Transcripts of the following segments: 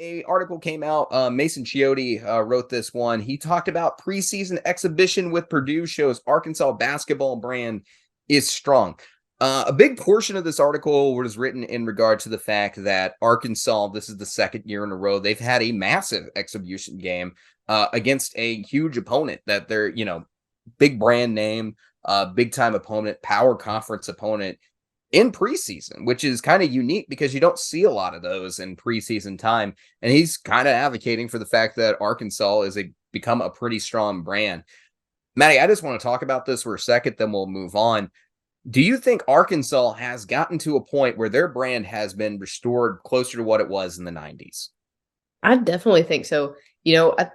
a article came out. Mason Chiotti wrote this one. He talked about preseason exhibition with Purdue shows Arkansas basketball brand is strong. A big portion of this article was written in regard to the fact that Arkansas, this is the second year in a row, they've had a massive exhibition game against a huge opponent that they're, big brand name, big time opponent, power conference opponent in preseason, which is kind of unique because you don't see a lot of those in preseason time. And he's kind of advocating for the fact that Arkansas is become a pretty strong brand. Maddie, I just want to talk about this for a second, then we'll move on. Do you think Arkansas has gotten to a point where their brand has been restored closer to what it was in the 90s? I definitely think so. I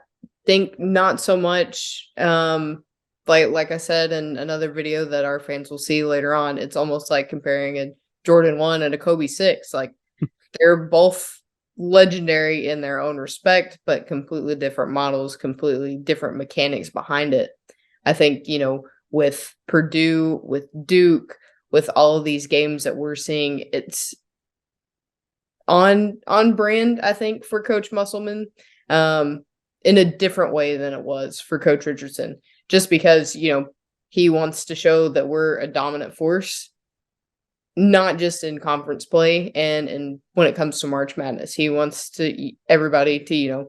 think not so much. Like I said in another video that our fans will see later on, it's almost like comparing a Jordan 1 and a Kobe 6. Like they're both legendary in their own respect, but completely different models, completely different mechanics behind it. I think, with Purdue, with Duke, with all of these games that we're seeing, it's on brand, I think, for Coach Musselman, in a different way than it was for Coach Richardson. Just because, he wants to show that we're a dominant force, not just in conference play and when it comes to March Madness. He wants everybody to,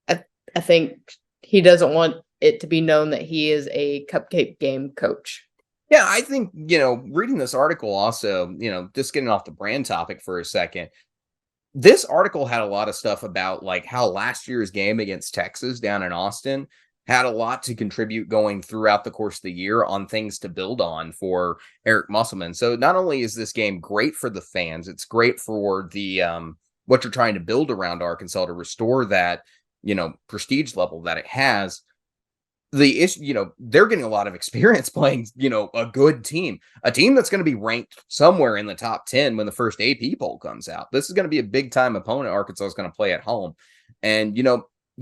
I think he doesn't want it to be known that he is a cupcake game coach. Yeah, I think, reading this article also, just getting off the brand topic for a second, this article had a lot of stuff about like how last year's game against Texas down in Austin had a lot to contribute going throughout the course of the year on things to build on for Eric Musselman. So not only is this game great for the fans, it's great for the what you're trying to build around Arkansas to restore that, prestige level that it has. The issue, they're getting a lot of experience playing, a good team, a team that's going to be ranked somewhere in the top 10 when the first AP poll comes out. This is going to be a big time opponent Arkansas is going to play at home. And,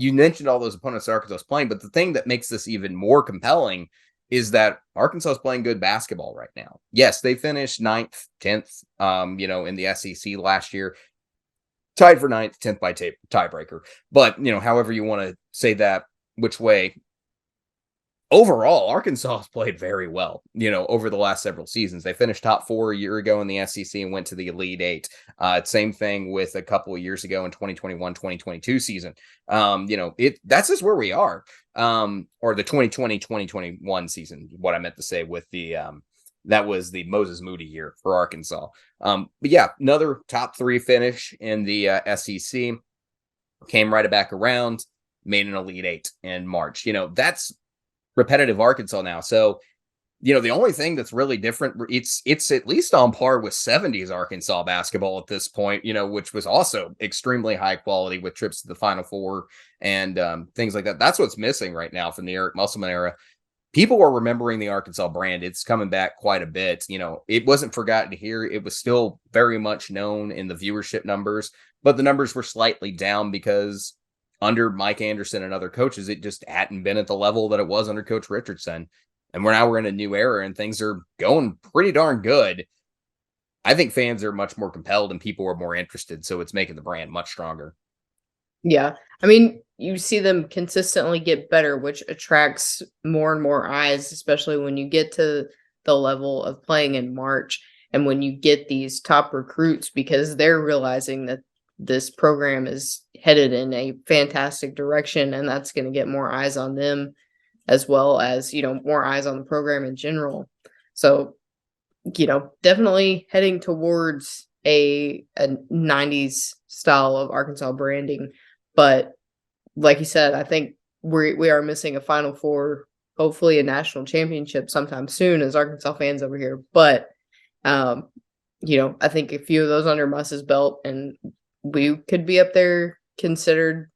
you mentioned all those opponents that Arkansas is playing, but the thing that makes this even more compelling is that Arkansas is playing good basketball right now. Yes, they finished 9th, 10th, in the SEC last year, tied for 9th, 10th by tiebreaker. But, however you want to say that, which way, overall, Arkansas has played very well, over the last several seasons. They finished top 4 a year ago in the SEC and went to the Elite 8. Same thing with a couple of years ago in 2021-2022 season. That's just where we are. Or the 2020-2021 season, what I meant to say with the that was the Moses Moody year for Arkansas. But yeah, another top 3 finish in the SEC. Came right back around, made an Elite 8 in March. That's repetitive Arkansas now. So, the only thing that's really different, it's at least on par with 70s Arkansas basketball at this point, which was also extremely high quality with trips to the Final Four and things like that. That's what's missing right now from the Eric Musselman era. People are remembering the Arkansas brand. It's coming back quite a bit. It wasn't forgotten here. It was still very much known in the viewership numbers, but the numbers were slightly down because under Mike Anderson and other coaches, it just hadn't been at the level that it was under Coach Richardson. And we're in a new era and things are going pretty darn good. I think fans are much more compelled and people are more interested. So it's making the brand much stronger. Yeah. I mean, you see them consistently get better, which attracts more and more eyes, especially when you get to the level of playing in March and when you get these top recruits, because they're realizing that this program is headed in a fantastic direction, and that's going to get more eyes on them as well as, more eyes on the program in general. So, definitely heading towards a 90s style of Arkansas branding. But like you said, I think we are missing a Final Four, hopefully a national championship sometime soon as Arkansas fans over here. But, I think a few of those under Muss's belt and we could be up there considered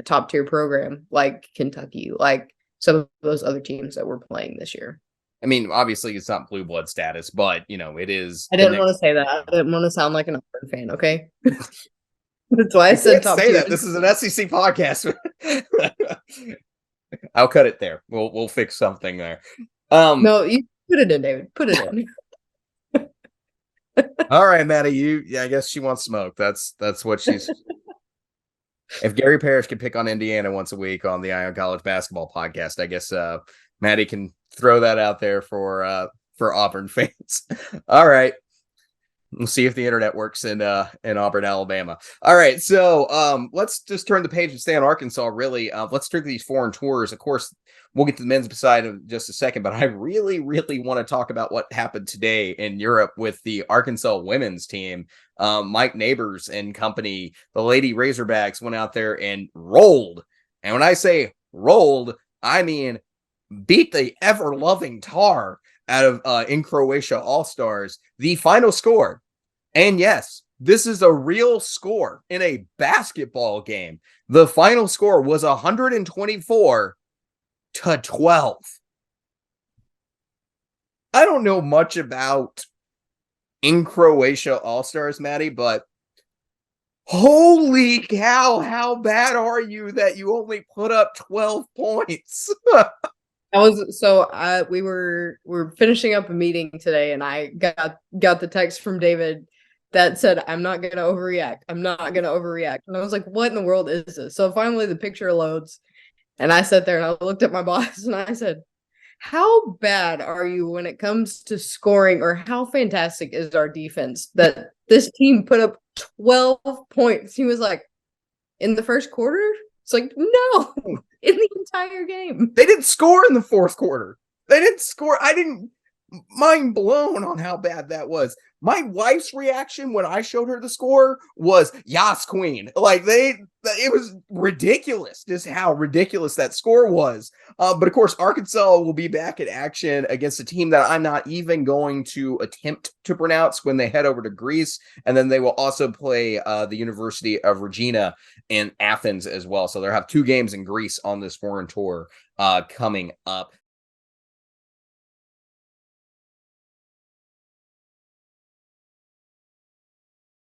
a top tier program like Kentucky, like some of those other teams that we're playing this year. I mean, obviously it's not blue blood status, but it is. I didn't want to say that. I didn't want to sound like an Auburn fan. Okay. That's why I said top tier. That. This is an SEC podcast. I'll cut it there. We'll fix something there. No, you put it in, David. Put it in. All right, Maddie. I guess she wants smoke. That's what she's. If Gary Parrish can pick on Indiana once a week on the Eye on College Basketball podcast, I guess Maddie can throw that out there for Auburn fans. All right. We'll see if the internet works in Auburn, Alabama. All right, so let's just turn the page and stay on Arkansas. Really, let's turn to these foreign tours. Of course, we'll get to the men's side in just a second, but I really, really want to talk about what happened today in Europe with the Arkansas women's team. Mike Neighbors and company, the Lady Razorbacks, went out there and rolled. And when I say rolled, I mean beat the ever-loving tar out of in Croatia All-Stars. The final score, and yes, this is a real score in a basketball game. The final score was 124-12. I don't know much about in Croatia All-Stars, Maddie, but holy cow, how bad are you that you only put up 12 points? We were finishing up a meeting today, and I got the text from David that said, "I'm not gonna overreact. I'm not gonna overreact." And I was like, "What in the world is this?" So finally, the picture loads, and I sat there and I looked at my boss and I said, "How bad are you when it comes to scoring, or how fantastic is our defense that this team put up 12 points?" He was like, "In the first quarter?" It's like, no, in the entire game. They didn't score in the fourth quarter. They didn't score. Mind blown on how bad that was. My wife's reaction when I showed her the score was, "Yas, Queen." Like it was ridiculous just how ridiculous that score was. But of course, Arkansas will be back in action against a team that I'm not even going to attempt to pronounce when they head over to Greece. And then they will also play the University of Regina in Athens as well. So they'll have 2 games in Greece on this foreign tour coming up.